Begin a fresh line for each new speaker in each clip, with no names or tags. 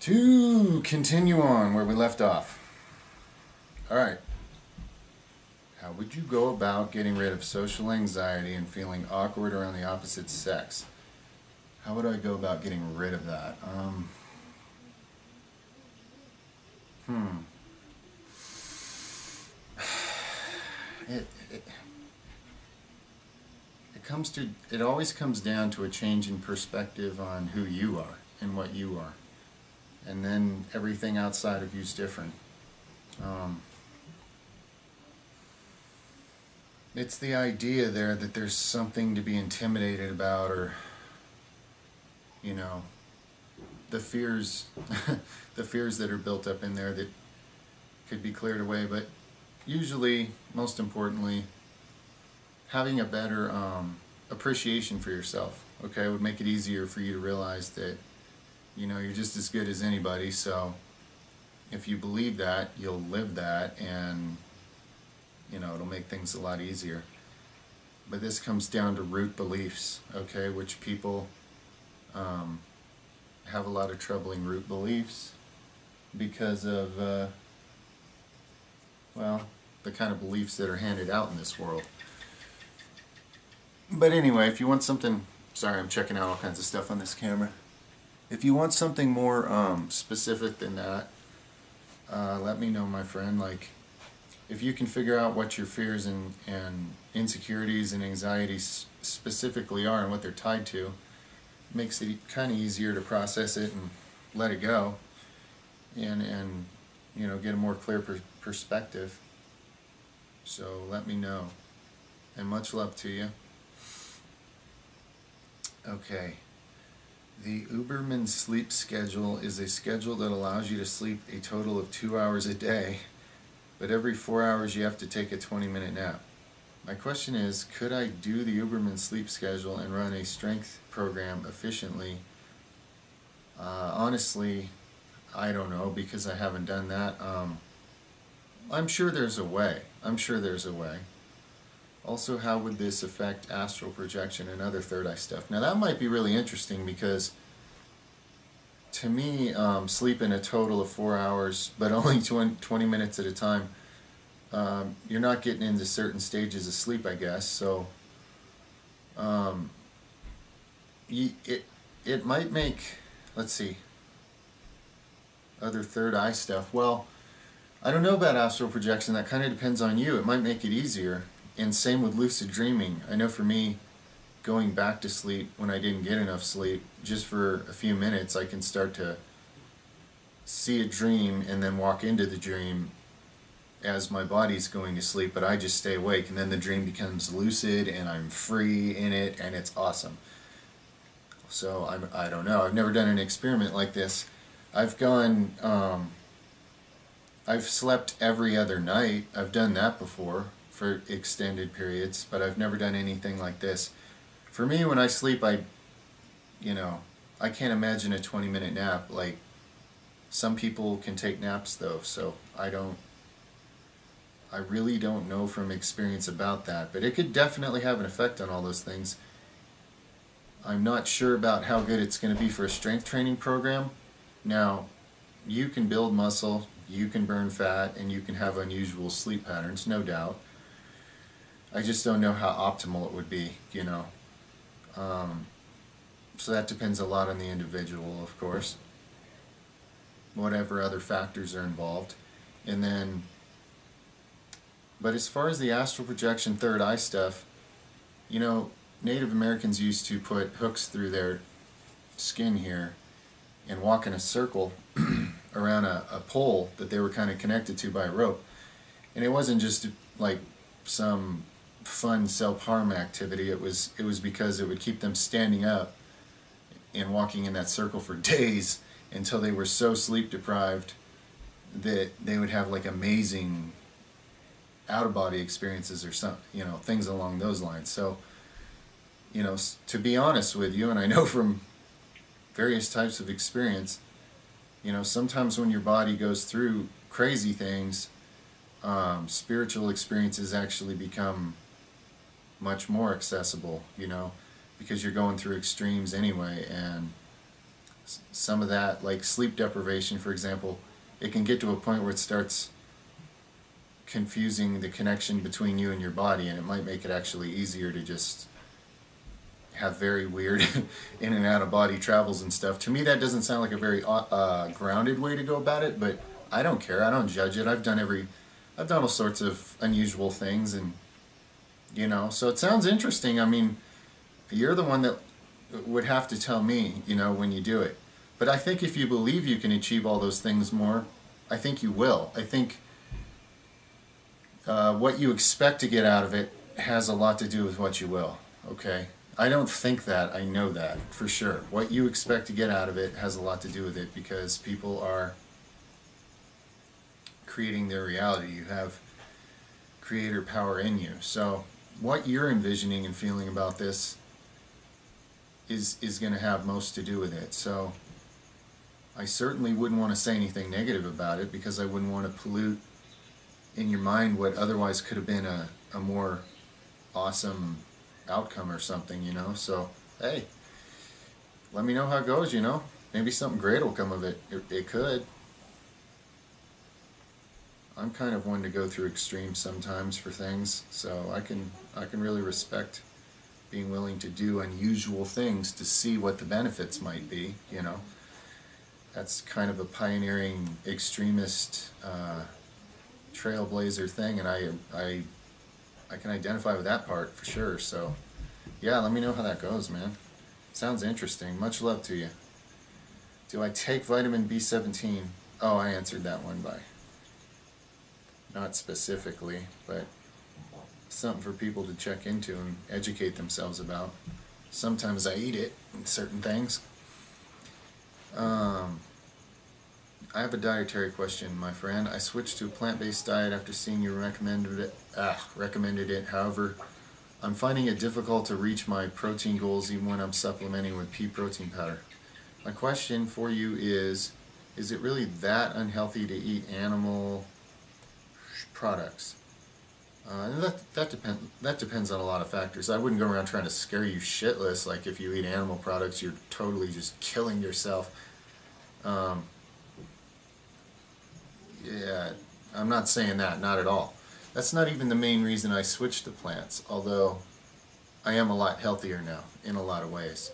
To continue on where we left off. Alright. How would you go about getting rid of social anxiety and feeling awkward around the opposite sex? How would I go about getting rid of that? Hmm. It, it, it always comes down to a change in perspective on who you are and what you are. And then everything outside of you is different. Um, it's the idea there that there's something to be intimidated about, or, you know, the fears, the fears that are built up in there that could be cleared away. But usually, most importantly, having a better appreciation for yourself, okay, would make it easier for you to realize that, you're just as good as anybody. So if you believe that, you'll live that, and it'll make things a lot easier. But this comes down to root beliefs, okay, which people um, have a lot of troubling root beliefs because of, well, the kind of beliefs that are handed out in this world. But anyway, if you want something, sorry, I'm checking out all kinds of stuff on this camera. If you want something more specific than that, let me know, my friend. Like, if you can figure out what your fears and insecurities and anxieties specifically are and what they're tied to, it makes it kind of easier to process it and let it go, and get a more clear perspective. So let me know, and much love to you. Okay. The Uberman sleep schedule is a schedule that allows you to sleep a total of 2 hours a day, but every 4 hours you have to take a 20-minute nap. My question is, could I do the Uberman sleep schedule and run a strength program efficiently? Honestly, I don't know, because I haven't done that. I'm sure there's a way. Also, how would this affect astral projection and other third eye stuff? Now, that might be really interesting because, to me, sleeping a total of 4 hours, but only 20 minutes at a time, you're not getting into certain stages of sleep, I guess. So, it might make, let's see, other third eye stuff. Well, I don't know about astral projection. That kind of depends on you. It might make it easier. And same with lucid dreaming. I know for me, going back to sleep when I didn't get enough sleep, just for a few minutes, I can start to see a dream and then walk into the dream as my body's going to sleep, but I just stay awake, and then the dream becomes lucid and I'm free in it, and it's awesome. So I don't know. I've never done an experiment like this. I've slept every other night. I've done that before for extended periods, but I've never done anything like this. For me, when I sleep, I can't imagine a 20-minute nap. Like, some people can take naps though, so I really don't know from experience about that, but it could definitely have an effect on all those things. I'm not sure about how good it's going to be for a strength training program. Now, you can build muscle, you can burn fat, and you can have unusual sleep patterns, no doubt. I just don't know how optimal it would be, So that depends a lot on the individual, of course. Whatever other factors are involved. And then, but as far as the astral projection third eye stuff, Native Americans used to put hooks through their skin here and walk in a circle around a pole that they were kind of connected to by a rope. And it wasn't just like some fun self-harm activity. It was because it would keep them standing up and walking in that circle for days until they were so sleep deprived that they would have like amazing out-of-body experiences or some, things along those lines. So, to be honest with you, and I know from various types of experience, sometimes when your body goes through crazy things, spiritual experiences actually become much more accessible, because you're going through extremes anyway. And some of that, like sleep deprivation, for example, it can get to a point where it starts confusing the connection between you and your body, and it might make it actually easier to just have very weird in and out of body travels and stuff. To me, that doesn't sound like a very grounded way to go about it, but I don't care. I don't judge it. I've done all sorts of unusual things, and so it sounds interesting. I mean, you're the one that would have to tell me, when you do it. But I think if you believe you can achieve all those things more, I think you will. I think what you expect to get out of it has a lot to do with what you will. Okay? I don't think that. I know that for sure. What you expect to get out of it has a lot to do with it, because people are creating their reality. You have creator power in you. So what you're envisioning and feeling about this is going to have most to do with it. So I certainly wouldn't want to say anything negative about it, because I wouldn't want to pollute in your mind what otherwise could have been a more awesome outcome or something, So, hey, let me know how it goes, Maybe something great will come of it. It could. I'm kind of one to go through extremes sometimes for things, so I can really respect being willing to do unusual things to see what the benefits might be, That's kind of a pioneering extremist trailblazer thing, and I can identify with that part for sure. So, yeah, let me know how that goes, man. Sounds interesting. Much love to you. Do I take vitamin B17? Oh, I answered that one by not specifically, but something for people to check into and educate themselves about. Sometimes I eat it in certain things. I have a dietary question, my friend. I switched to a plant-based diet after seeing you recommended it. However, I'm finding it difficult to reach my protein goals even when I'm supplementing with pea protein powder. My question for you is it really that unhealthy to eat animal products? And that depends on a lot of factors. I wouldn't go around trying to scare you shitless, like if you eat animal products, you're totally just killing yourself. Yeah, I'm not saying that, not at all. That's not even the main reason I switched to plants, although I am a lot healthier now in a lot of ways.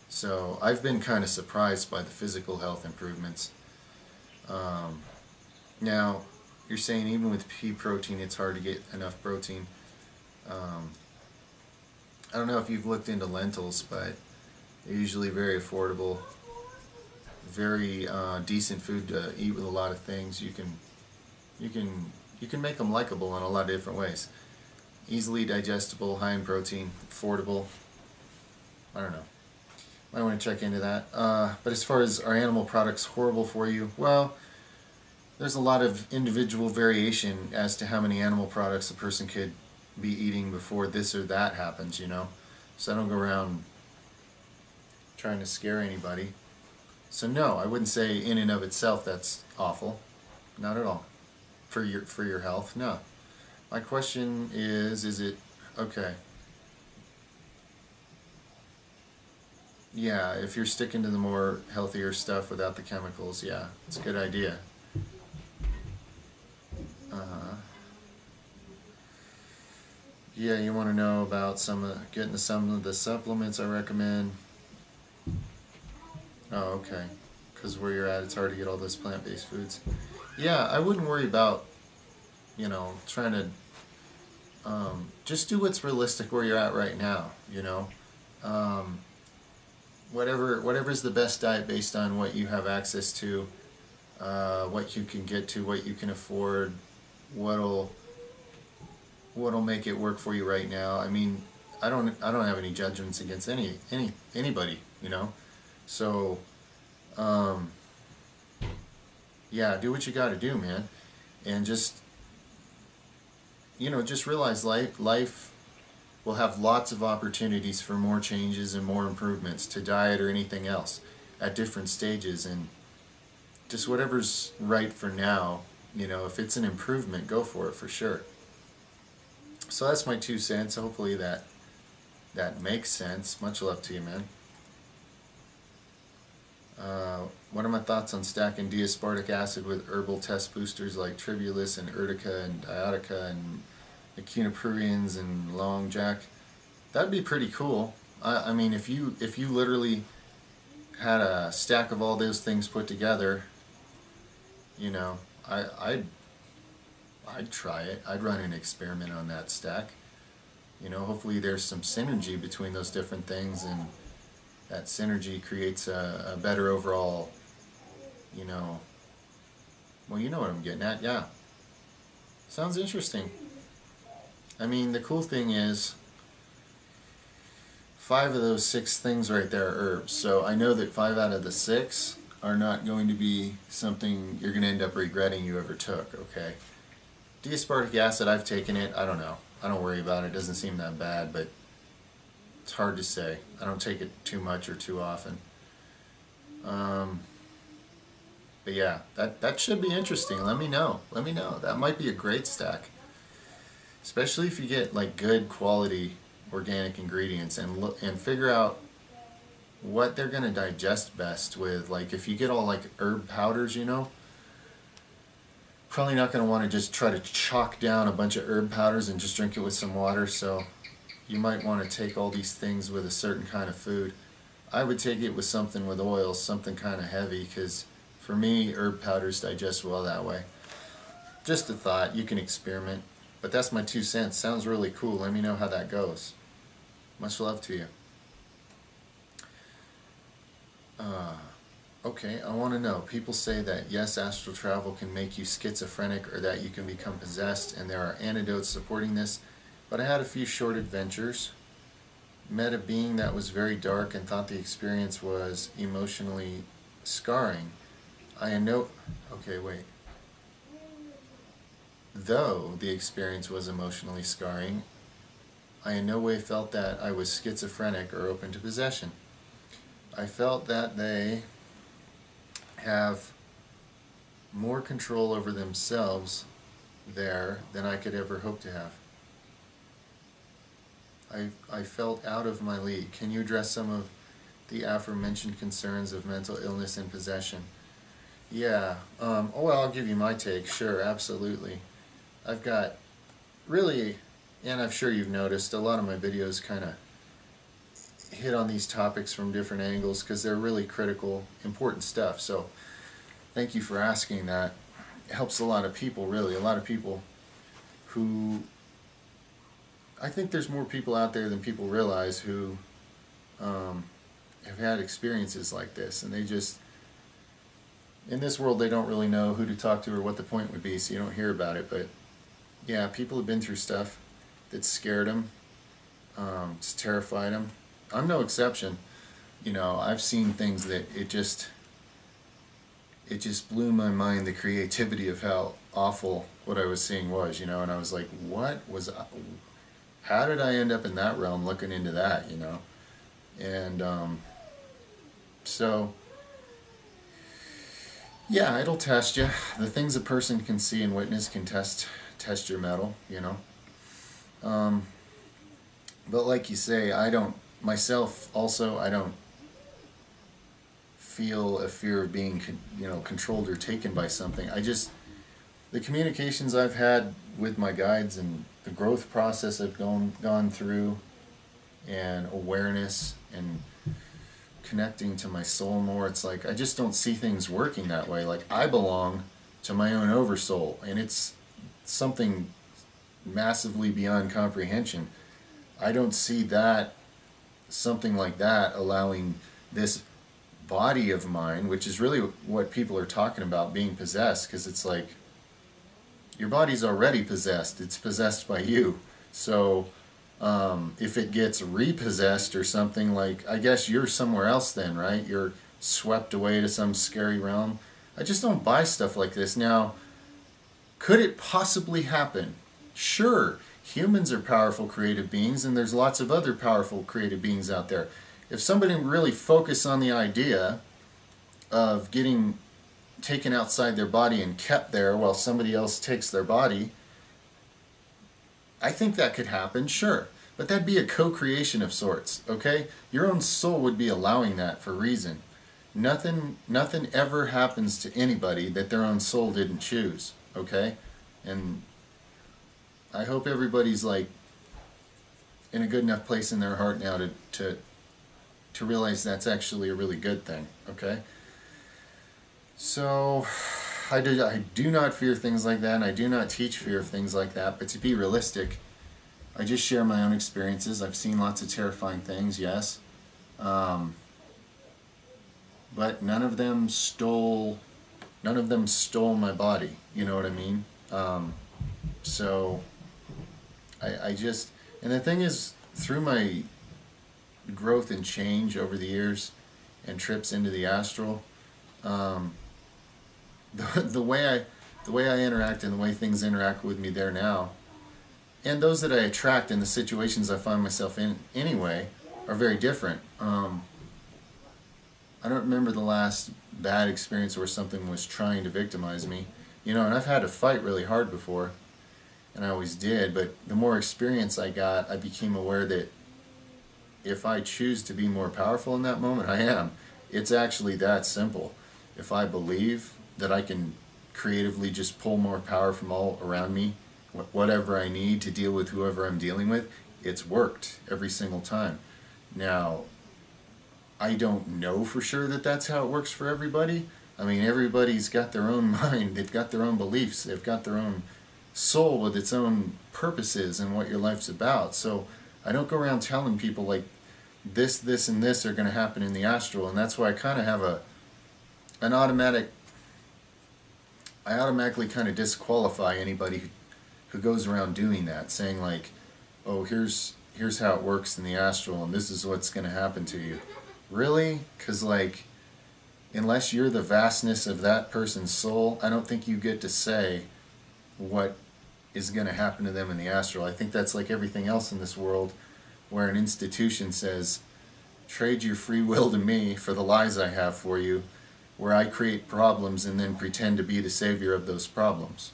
So I've been kind of surprised by the physical health improvements. Now, you're saying even with pea protein, it's hard to get enough protein. I don't know if you've looked into lentils, but they're usually very affordable, very decent food to eat with a lot of things. You can make them likable in a lot of different ways. Easily digestible, high in protein, affordable. I don't know. Might want to check into that. But as far as are animal products horrible for you? Well, there's a lot of individual variation as to how many animal products a person could be eating before this or that happens, So I don't go around trying to scare anybody. So no, I wouldn't say in and of itself that's awful. Not at all. For your health, no. My question is it okay? Yeah, if you're sticking to the more healthier stuff without the chemicals, yeah, it's a good idea. Yeah, you want to know about getting some of the supplements I recommend. Oh, okay. Because where you're at, it's hard to get all those plant-based foods. Yeah, I wouldn't worry about, trying to just do what's realistic where you're at right now, Whatever's the best diet based on what you have access to, what you can get to, what you can afford, what'll make it work for you right now. I mean, I don't have any judgments against anybody, So, yeah, do what you got to do, man, and just realize life will have lots of opportunities for more changes and more improvements to diet or anything else at different stages, and just whatever's right for now. If it's an improvement, go for it for sure. So that's my 2 cents. Hopefully that makes sense. Much love to you, man. What are my thoughts on stacking D-aspartic acid with herbal test boosters like Tribulus and Urtica and Diotica and Echinopurians and Long Jack? That'd be pretty cool. I mean, if you literally had a stack of all those things put together, you know, I'd try it. I'd run an experiment on that stack. You know, hopefully there's some synergy between those different things, and that synergy creates a better overall, you know, well, you know what I'm getting at, yeah. Sounds interesting. I mean, the cool thing is, 5 of those 6 things right there are herbs. So I know that 5 out of the 6 are not going to be something you're going to end up regretting you ever took, okay? D-aspartic acid, I've taken it. I don't know. I don't worry about it. It doesn't seem that bad, but it's hard to say. I don't take it too much or too often. But yeah, that should be interesting. Let me know. Let me know. That might be a great stack. Especially if you get like good quality organic ingredients and look and figure out what they're going to digest best with. Like if you get all like herb powders, you know, probably not going to want to just try to chalk down a bunch of herb powders and just drink it with some water. So you might want to take all these things with a certain kind of food. I would take it with something with oil, something kind of heavy, because for me, herb powders digest well that way. Just a thought. You can experiment. But that's my 2 cents. Sounds really cool. Let me know how that goes. Much love to you. Okay, I want to know. People say that yes, astral travel can make you schizophrenic or that you can become possessed, and there are antidotes supporting this. But I had a few short adventures. Met a being that was very dark and thought the experience was emotionally scarring. I know. Okay, wait. Though the experience was emotionally scarring, I in no way felt that I was schizophrenic or open to possession. I felt that they have more control over themselves there than I could ever hope to have. I felt out of my league. Can you address some of the aforementioned concerns of mental illness and possession? Yeah, oh well, I'll give you my take. Sure, absolutely. I've got really, and I'm sure you've noticed, a lot of my videos kind of hit on these topics from different angles because they're really critical, important stuff. So thank you for asking that. It helps a lot of people, really. A lot of people who, I think there's more people out there than people realize who have had experiences like this, and they just, in this world, they don't really know who to talk to or what the point would be, so you don't hear about it. But yeah, people have been through stuff that scared them, it's terrified them. I'm no exception. You know, I've seen things that it just blew my mind, the creativity of how awful what I was seeing was, you know, and I was like, how did I end up in that realm looking into that, you know? And so, yeah, it'll test you. The things a person can see and witness can test your mettle, you know? But like you say, I don't feel a fear of being, controlled or taken by something. The communications I've had with my guides and the growth process I've gone through, and awareness and connecting to my soul more, it's like I just don't see things working that way. Like I belong to my own oversoul, and it's something massively beyond comprehension. I don't see that, something like that, allowing this body of mine, which is really what people are talking about, being possessed, because it's like your body's already possessed. It's possessed by you. So if it gets repossessed or something, like, I guess you're somewhere else then, right? You're swept away to some scary realm. I just don't buy stuff like this. Now, could it possibly happen? Sure. Humans are powerful creative beings, and there's lots of other powerful creative beings out there. If somebody really focused on the idea of getting taken outside their body and kept there while somebody else takes their body, I think that could happen, sure. But that'd be a co-creation of sorts, okay? Your own soul would be allowing that for a reason. nothing ever happens to anybody that their own soul didn't choose, okay? And I hope everybody's like in a good enough place in their heart now to realize that's actually a really good thing, okay? So I do not fear things like that, and I do not teach fear of things like that, but to be realistic, I just share my own experiences. I've seen lots of terrifying things, yes. But none of them stole my body, you know what I mean? So I just, and the thing is, through my growth and change over the years and trips into the astral, the way I interact and the way things interact with me there now, and those that I attract in the situations I find myself in anyway, are very different. I don't remember the last bad experience where something was trying to victimize me. You know, and I've had to fight really hard before, and I always did, but the more experience I got, I became aware that if I choose to be more powerful in that moment, I am. It's actually that simple. If I believe that I can creatively just pull more power from all around me, whatever I need to deal with whoever I'm dealing with, it's worked every single time. Now, I don't know for sure that that's how it works for everybody. I mean, everybody's got their own mind, they've got their own beliefs, they've got their own soul with its own purposes and what your life's about. So I don't go around telling people like this, and this are going to happen in the astral, and that's why I kind of have I automatically kind of disqualify anybody who goes around doing that, saying like, oh, here's how it works in the astral, and this is what's going to happen to you. Really? Because like, unless you're the vastness of that person's soul, I don't think you get to say what is going to happen to them in the astral. I think that's like everything else in this world, where an institution says, trade your free will to me for the lies I have for you, where I create problems and then pretend to be the savior of those problems.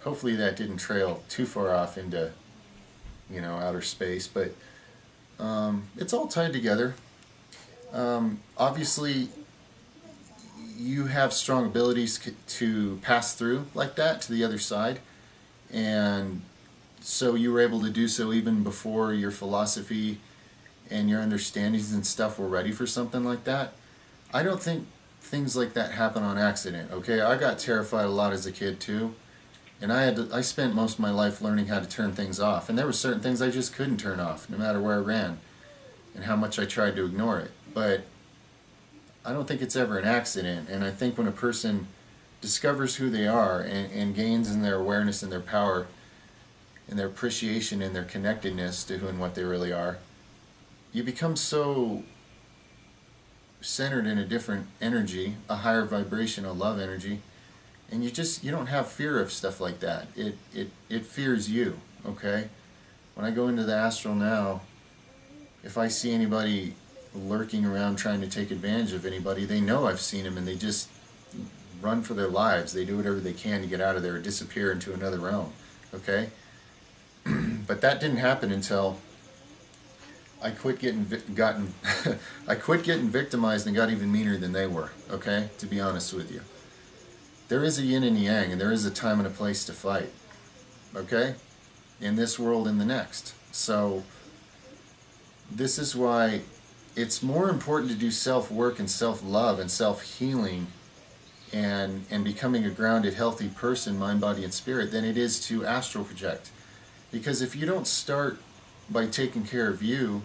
Hopefully that didn't trail too far off into, outer space, but it's all tied together. Obviously, you have strong abilities to pass through like that to the other side, and so you were able to do so even before your philosophy and your understandings and stuff were ready for something like that. I don't think things like that happen on accident, okay? I got terrified a lot as a kid too, and I spent most of my life learning how to turn things off, and there were certain things I just couldn't turn off no matter where I ran and how much I tried to ignore it. But I don't think it's ever an accident, and I think when a person discovers who they are and gains in their awareness and their power and their appreciation and their connectedness to who and what they really are, you become so centered in a different energy, a higher vibration, a love energy, and you don't have fear of stuff like that. It fears you, okay? When I go into the astral now, if I see anybody lurking around trying to take advantage of anybody, they know I've seen them and they just run for their lives. They do whatever they can to get out of there or disappear into another realm, okay? But that didn't happen until I quit getting I quit getting victimized and got even meaner than they were, okay? To be honest with you. There is a yin and yang, and there is a time and a place to fight, okay? In this world and the next. So this is why it's more important to do self-work and self-love and self-healing and becoming a grounded, healthy person, mind, body, and spirit, than it is to astral project. Because if you don't start by taking care of you,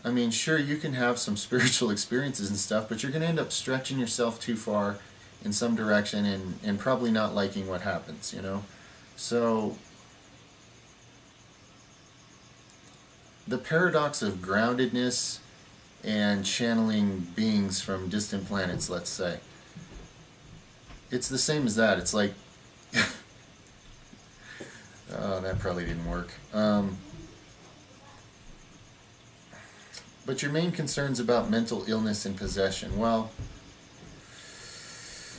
I mean, sure, you can have some spiritual experiences and stuff, but you're going to end up stretching yourself too far in some direction and probably not liking what happens, So the paradox of groundedness and channeling beings from distant planets, let's say, it's the same as that. It's like, oh, that probably didn't work. But your main concern's about mental illness and possession. Well,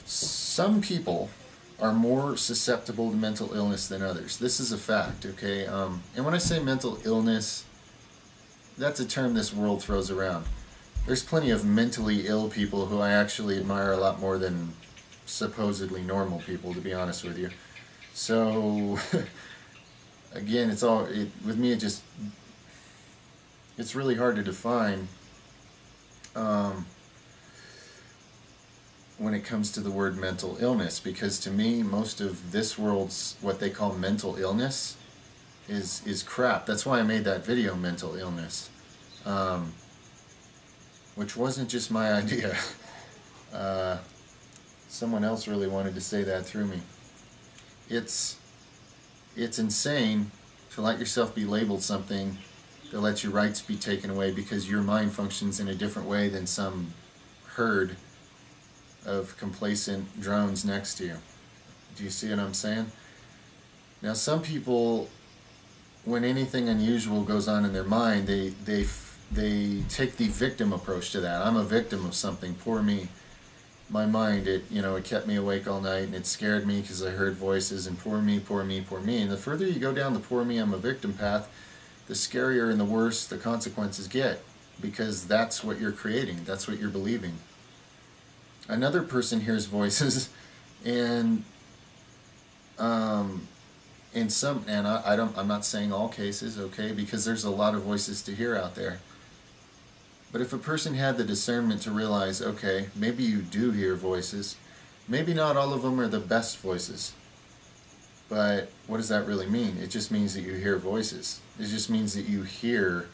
some people are more susceptible to mental illness than others. This is a fact, okay? And when I say mental illness, that's a term this world throws around. there's plenty of mentally ill people who I actually admire a lot more than supposedly normal people, to be honest with you. So, again, with me, it's really hard to define um, when it comes to the word mental illness, because to me, most of this world's what they call mental illness is crap. That's why I made that video, mental illness, which wasn't just my idea. Someone else really wanted to say that through me. It's insane to let yourself be labeled something that lets your rights be taken away because your mind functions in a different way than some herd of complacent drones next to you. Do you see what I'm saying? Now, some people, when anything unusual goes on in their mind, they take the victim approach to that. I'm a victim of something. Poor me. My mind, it kept me awake all night, and it scared me because I heard voices, and poor me, poor me, poor me. And the further you go down the poor me, I'm a victim path, the scarier and the worse the consequences get, because that's what you're creating. That's what you're believing. Another person hears voices, and I'm not saying all cases, okay, because there's a lot of voices to hear out there. But if a person had the discernment to realize, okay, maybe you do hear voices, maybe not all of them are the best voices, but what does that really mean? It just means that you hear voices. It just means that you hear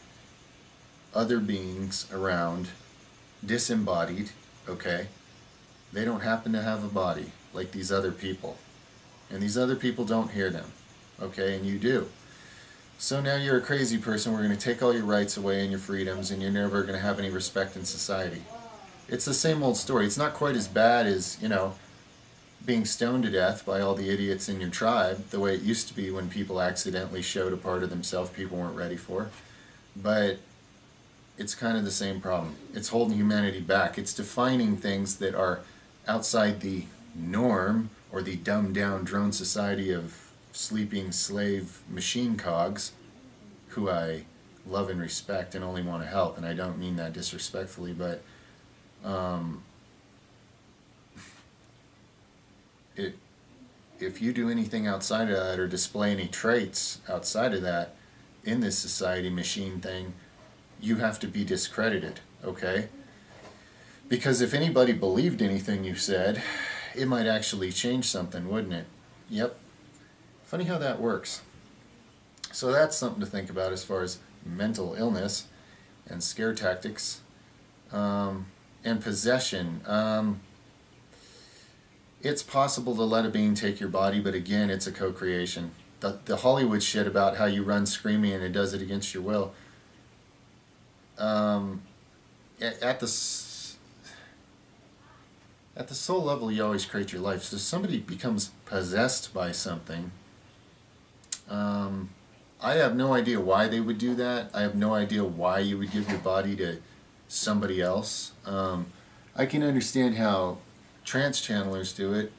other beings around, disembodied, okay? They don't happen to have a body like these other people. And these other people don't hear them, okay? And you do. So now you're a crazy person. We're going to take all your rights away and your freedoms, and you're never going to have any respect in society. It's the same old story. It's not quite as bad as, being stoned to death by all the idiots in your tribe, the way it used to be when people accidentally showed a part of themselves people weren't ready for. But it's kind of the same problem. It's holding humanity back. It's defining things that are outside the norm or the dumbed-down drone society of sleeping slave machine cogs, who I love and respect and only want to help, and I don't mean that disrespectfully, but if you do anything outside of that or display any traits outside of that in this society machine thing, you have to be discredited, okay? Because if anybody believed anything you said, it might actually change something, wouldn't it? Yep. Funny how that works. So that's something to think about as far as mental illness and scare tactics, and possession. It's possible to let a being take your body, but again, it's a co-creation. The Hollywood shit about how you run screaming and it does it against your will. At the soul level, you always create your life. So if somebody becomes possessed by something, I have no idea why they would do that. I have no idea why you would give your body to somebody else. I can understand how trance channelers do it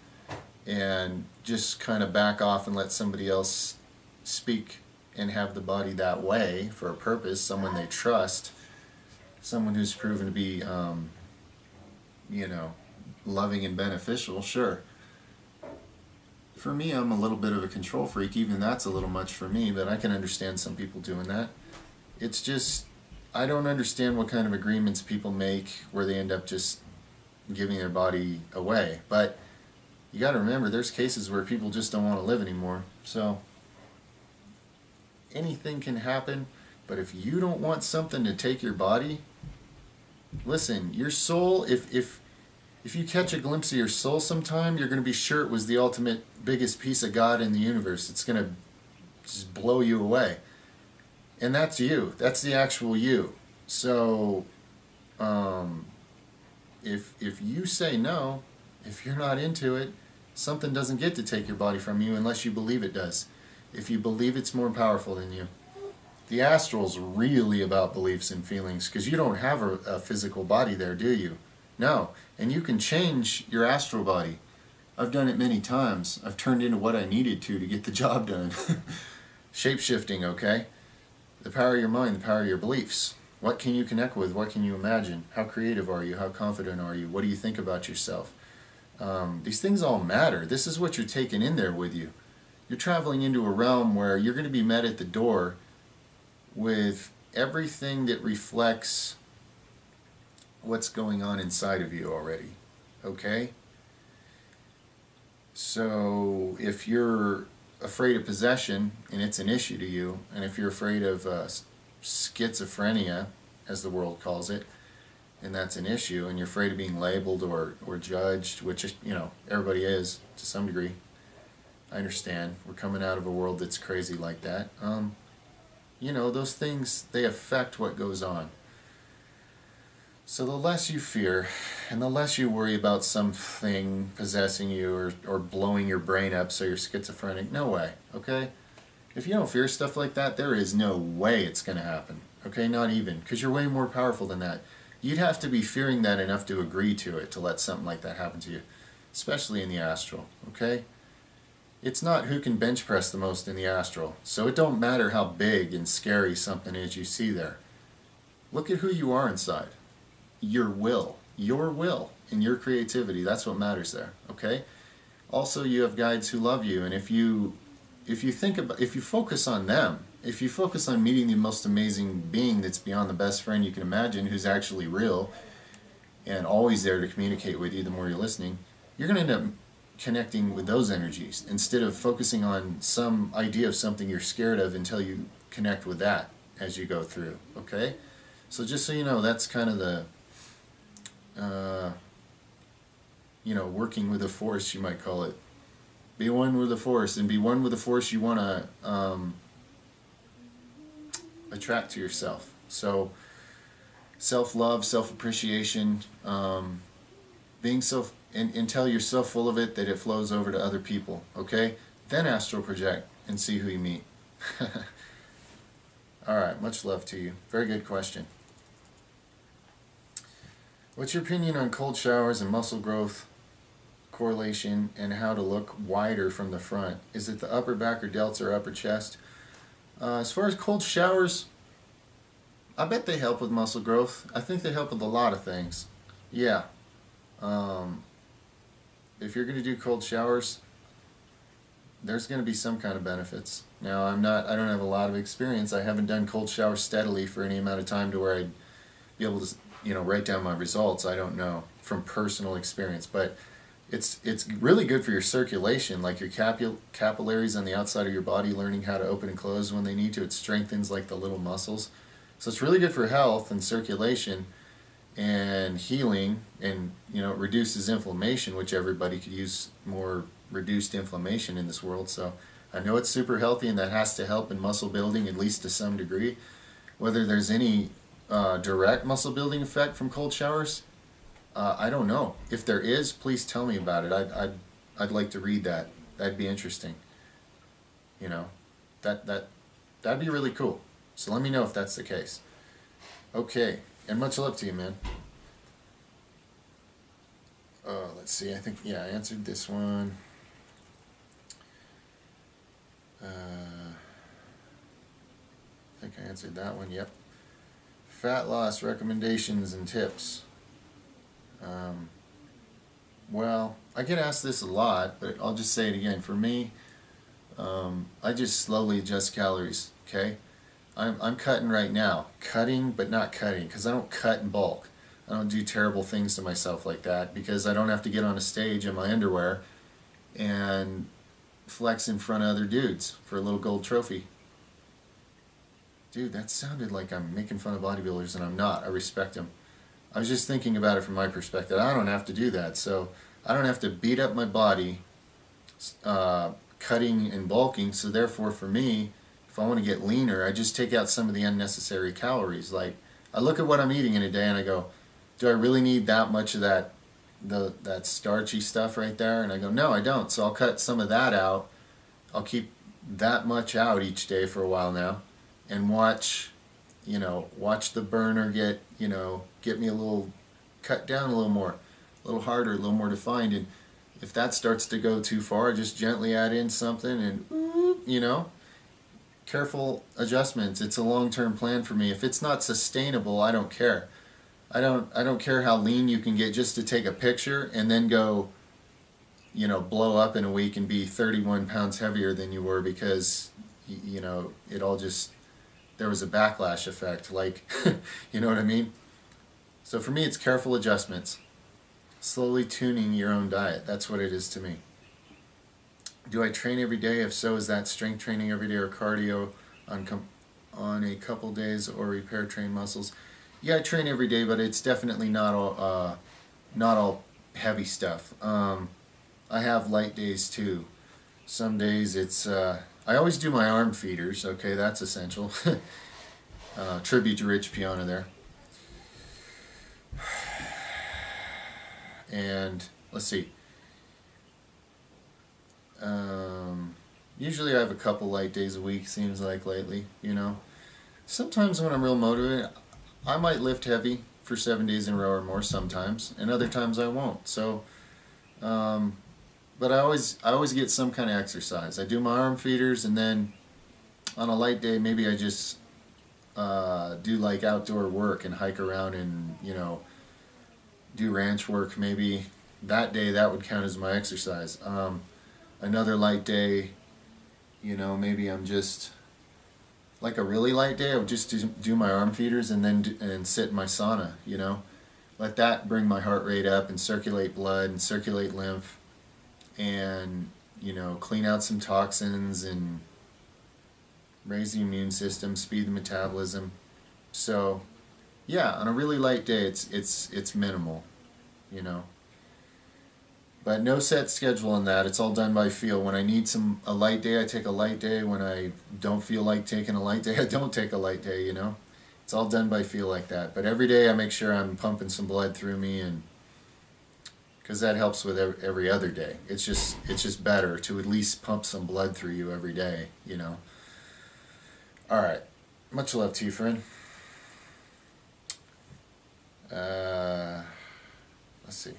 and just kind of back off and let somebody else speak and have the body that way for a purpose, someone they trust, someone who's proven to be, loving and beneficial, sure. For me, I'm a little bit of a control freak. Even that's a little much for me, but I can understand some people doing that. It's just, I don't understand what kind of agreements people make where they end up just giving their body away. But you got to remember, there's cases where people just don't want to live anymore. So anything can happen, but if you don't want something to take your body, listen, your soul, if you catch a glimpse of your soul sometime, you're going to be sure it was the ultimate biggest piece of God in the universe. It's going to just blow you away. And that's you. That's the actual you. So if you say no, if you're not into it, something doesn't get to take your body from you unless you believe it does. If you believe it's more powerful than you. The astral's really about beliefs and feelings, because you don't have a physical body there, do you? No. And you can change your astral body. I've done it many times. I've turned into what I needed to get the job done. Shape-shifting, okay? The power of your mind, the power of your beliefs. What can you connect with? What can you imagine? How creative are you? How confident are you? What do you think about yourself? These things all matter. This is what you're taking in there with you. You're traveling into a realm where you're going to be met at the door with everything that reflects what's going on inside of you already. Okay? So if you're afraid of possession and it's an issue to you, and if you're afraid of schizophrenia, as the world calls it, and that's an issue, and you're afraid of being labeled or judged, which, you know, everybody is to some degree. I understand. We're coming out of a world that's crazy like that. You know, those things, they affect what goes on. So the less you fear, and the less you worry about something possessing you or blowing your brain up so you're schizophrenic, no way, okay? If you don't fear stuff like that, there is no way it's going to happen, okay? Not even, because you're way more powerful than that. You'd have to be fearing that enough to agree to it, to let something like that happen to you, especially in the astral, okay? It's not who can bench press the most in the astral, so it don't matter how big and scary something is you see there. Look at who you are inside. Your will, and your creativity, that's what matters there, okay? Also, you have guides who love you, and if you focus on them, if you focus on meeting the most amazing being that's beyond the best friend you can imagine, who's actually real and always there to communicate with you the more you're listening, you're going to end up connecting with those energies instead of focusing on some idea of something you're scared of until you connect with that as you go through, okay? So just so you know, that's kind of the you know, working with the force, you might call it. Be one with the force, and be one with the force you want to attract to yourself. So self-love, self-appreciation, being until you're so full of it that it flows over to other people, okay? Then astral project and see who you meet. All right, much love to you. Very good question. What's your opinion on cold showers and muscle growth correlation and how to look wider from the front? Is it the upper back or delts or upper chest? As far as cold showers, I bet they help with muscle growth. I think they help with a lot of things. Yeah. If you're going to do cold showers, there's going to be some kind of benefits. Now, I don't have a lot of experience. I haven't done cold showers steadily for any amount of time to where I'd be able to, you know, write down my results. I don't know from personal experience, but it's really good for your circulation, like your capillaries on the outside of your body learning how to open and close when they need to. It strengthens like the little muscles. So it's really good for health and circulation and healing, and, you know, it reduces inflammation, which everybody could use more reduced inflammation in this world. So I know it's super healthy, and that has to help in muscle building, at least to some degree. Whether there's any direct muscle building effect from cold showers, I don't know. If there is, please tell me about it. I'd like to read that. That'd be interesting. You know, that'd be really cool. So let me know if that's the case. Okay, and much love to you, man. Let's see. I think, yeah, I answered this one. I think I answered that one. Yep. Fat loss recommendations and tips. Well, I get asked this a lot, but I'll just say it again. For me, I just slowly adjust calories, okay? I'm cutting right now. Cutting, but not cutting, because I don't cut in bulk. I don't do terrible things to myself like that, because I don't have to get on a stage in my underwear and flex in front of other dudes for a little gold trophy. Dude, that sounded like I'm making fun of bodybuilders, and I'm not. I respect them. I was just thinking about it from my perspective. I don't have to do that, so I don't have to beat up my body cutting and bulking, so therefore for me, if I want to get leaner, I just take out some of the unnecessary calories. Like, I look at what I'm eating in a day and I go, do I really need that much of that starchy stuff right there? And I go, no, I don't. So I'll cut some of that out. I'll keep that much out each day for a while now, and watch the burner get me a little, cut down a little more, a little harder, a little more defined. And if that starts to go too far, I just gently add in something, and careful adjustments. It's a long-term plan for me. If it's not sustainable, I don't care. I don't care how lean you can get just to take a picture and then go, blow up in a week and be 31 pounds heavier than you were because, it all just, there was a backlash effect. Like, you know what I mean? So for me, it's careful adjustments. Slowly tuning your own diet. That's what it is to me. Do I train every day? If so, is that strength training every day or cardio on a couple days or repair train muscles? Yeah, I train every day, but it's definitely not all heavy stuff. I have light days too. Some days it's I always do my arm feeders. Okay, that's essential. Tribute to Rich Piana there. And let's see. Usually I have a couple light days a week, seems like lately, Sometimes when I'm real motivated, I might lift heavy for 7 days in a row or more sometimes, and other times I won't. So, but I always get some kind of exercise. I do my arm feeders, and then on a light day, maybe I just do like outdoor work and hike around and, do ranch work. Maybe that day that would count as my exercise. Another light day, maybe I'm just like a really light day. I would just do my arm feeders and then and sit in my sauna. Let that bring my heart rate up and circulate blood and circulate lymph, and clean out some toxins and raise the immune system, speed the metabolism. So, yeah, on a really light day, it's minimal, But no set schedule on that. It's all done by feel. When I need a light day, I take a light day. When I don't feel like taking a light day, I don't take a light day, It's all done by feel like that. But every day I make sure I'm pumping some blood through me, and because that helps with every other day. It's just better to at least pump some blood through you every day, All right. Much love to you, friend. Let's see.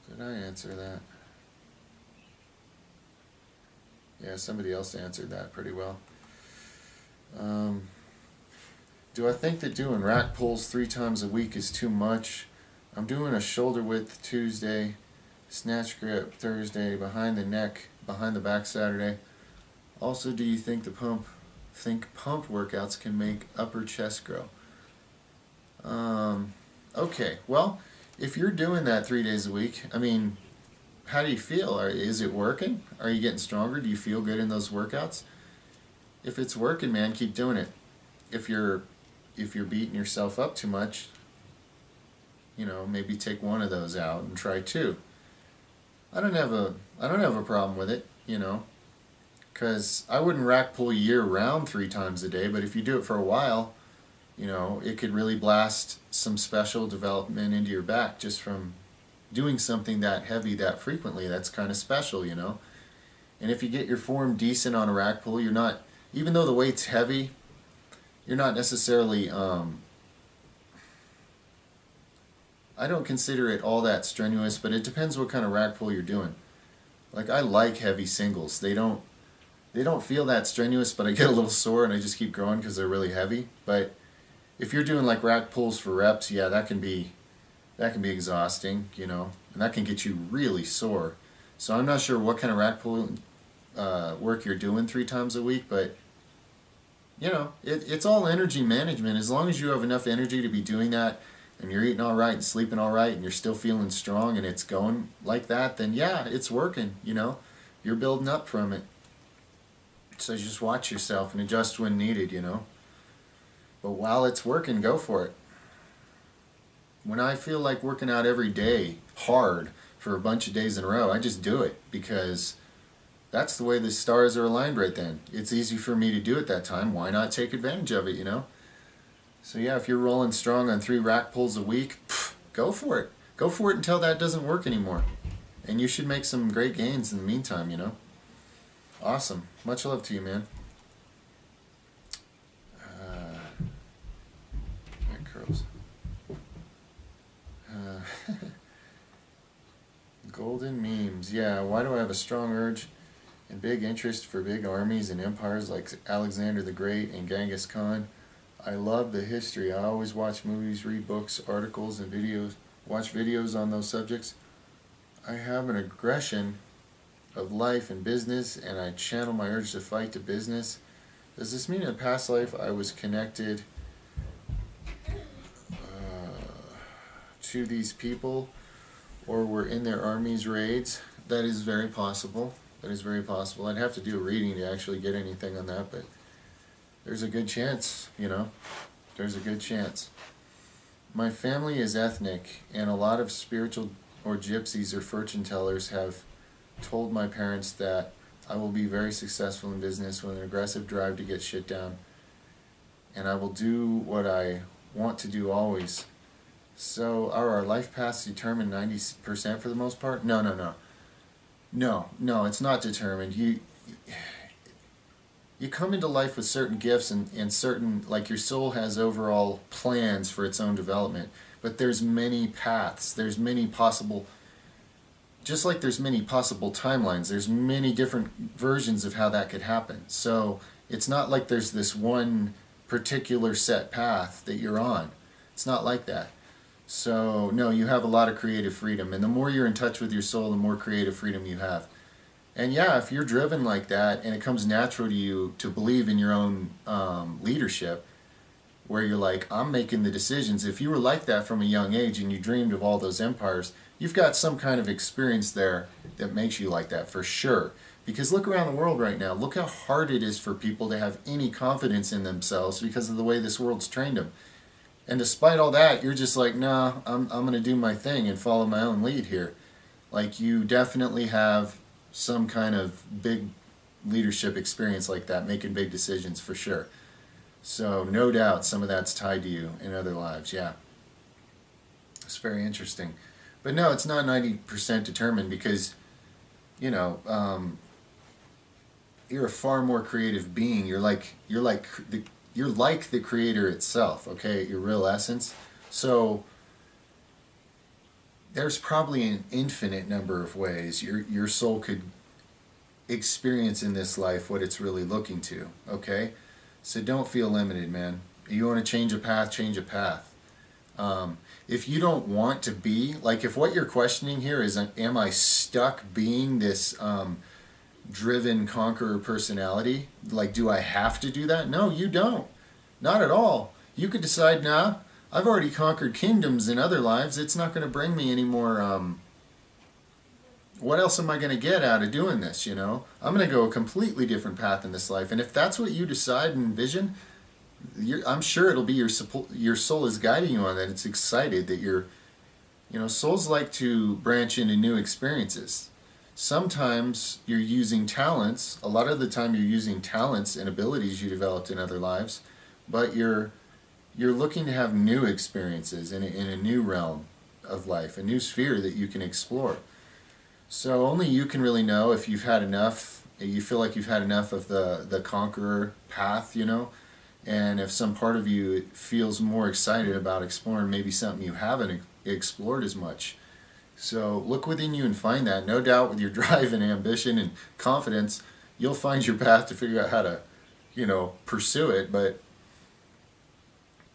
Did I answer that? Yeah, somebody else answered that pretty well. Do I think that doing rack pulls 3 times a week is too much? I'm doing a shoulder width Tuesday, snatch grip Thursday, behind the neck, behind the back Saturday. Also, do you think pump workouts can make upper chest grow? Okay, well, if you're doing that 3 days a week, how do you feel? Is it working? Are you getting stronger? Do you feel good in those workouts? If it's working, man, keep doing it. If you're beating yourself up too much, maybe take one of those out and try 2. I don't have a problem with it, because I wouldn't rack pull year round 3 times a day, but if you do it for a while, it could really blast some special development into your back just from doing something that heavy that frequently. That's kind of special, And if you get your form decent on a rack pull, you're not, even though the weight's heavy, you're not necessarily, I don't consider it all that strenuous, but it depends what kind of rack pull you're doing. Like, I like heavy singles. They don't feel that strenuous, but I get a little sore and I just keep going because they're really heavy. But if you're doing like rack pulls for reps, yeah, that can be exhausting, and that can get you really sore. So I'm not sure what kind of rack pull work you're doing 3 times a week, but it's all energy management. As long as you have enough energy to be doing that, and you're eating all right and sleeping all right, and you're still feeling strong, and it's going like that, then yeah, it's working. You're building up from it. So just watch yourself and adjust when needed. But while it's working, go for it. When I feel like working out every day hard for a bunch of days in a row, I just do it because that's the way the stars are aligned right then. It's easy for me to do at that time. Why not take advantage of it, So yeah, if you're rolling strong on 3 rack pulls a week, go for it. Go for it until that doesn't work anymore. And you should make some great gains in the meantime, Awesome. Much love to you, man. That curls. Golden memes. Yeah, why do I have a strong urge and big interest for big armies and empires like Alexander the Great and Genghis Khan. I love the history. I always watch movies, read books, articles, and videos, watch videos on those subjects. I have an aggression of life and business, and I channel my urge to fight to business. Does this mean in a past life I was connected to these people or were in their armies' raids? That is very possible. That is very possible. I'd have to do a reading to actually get anything on that, but there's a good chance, you know. There's a good chance. My family is ethnic, and a lot of spiritual or gypsies or fortune tellers have told my parents that I will be very successful in business with an aggressive drive to get shit done, and I will do what I want to do always. So are our life paths determined 90% for the most part? No, no, no. No, it's not determined. You come into life with certain gifts and certain, like your soul has overall plans for its own development, but there's many paths, there's many possible, just like there's many possible timelines, there's many different versions of how that could happen. So it's not like there's this one particular set path that you're on. It's not like that. So no, you have a lot of creative freedom, and the more you're in touch with your soul, the more creative freedom you have. And yeah, if you're driven like that and it comes natural to you to believe in your own leadership, where you're like, I'm making the decisions. If you were like that from a young age and you dreamed of all those empires, you've got some kind of experience there that makes you like that for sure. Because look around the world right now. Look how hard it is for people to have any confidence in themselves because of the way this world's trained them. And despite all that, you're just like, nah, I'm going to do my thing and follow my own lead here. Like, you definitely have some kind of big leadership experience like that, making big decisions for sure. So no doubt some of that's tied to you in other lives, yeah. It's very interesting. But no, it's not 90% determined because, you know, you're a far more creative being. You're like the creator itself, okay, your real essence. So there's probably an infinite number of ways your soul could experience in this life what it's really looking to, okay? So don't feel limited, man. You want to change a path, change a path. If you don't want to be, like if what you're questioning here is, am I stuck being this driven conqueror personality? Like, do I have to do that? No, you don't. Not at all. You could decide, nah, I've already conquered kingdoms in other lives. It's not going to bring me any more, what else am I going to get out of doing this, you know? I'm going to go a completely different path in this life. And if that's what you decide and envision, I'm sure it'll be your soul is guiding you on that. It's excited that you know, souls like to branch into new experiences. Sometimes you're using talents, a lot of the time you're using talents and abilities you developed in other lives, but you're looking to have new experiences in a new realm of life, a new sphere that you can explore. So only you can really know if you've had enough, you feel like you've had enough of the conqueror path, you know, and if some part of you feels more excited about exploring maybe something you haven't explored as much. So look within you and find that. No doubt with your drive and ambition and confidence, you'll find your path to figure out how to, you know, pursue it. But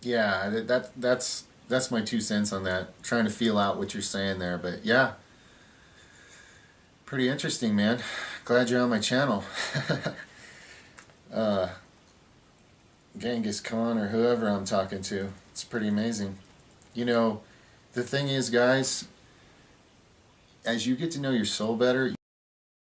yeah, that's my 2 cents on that. Trying to feel out what you're saying there. But yeah, pretty interesting, man. Glad you're on my channel. Genghis Khan or whoever I'm talking to. It's pretty amazing. You know, the thing is, guys, as you get to know your soul better,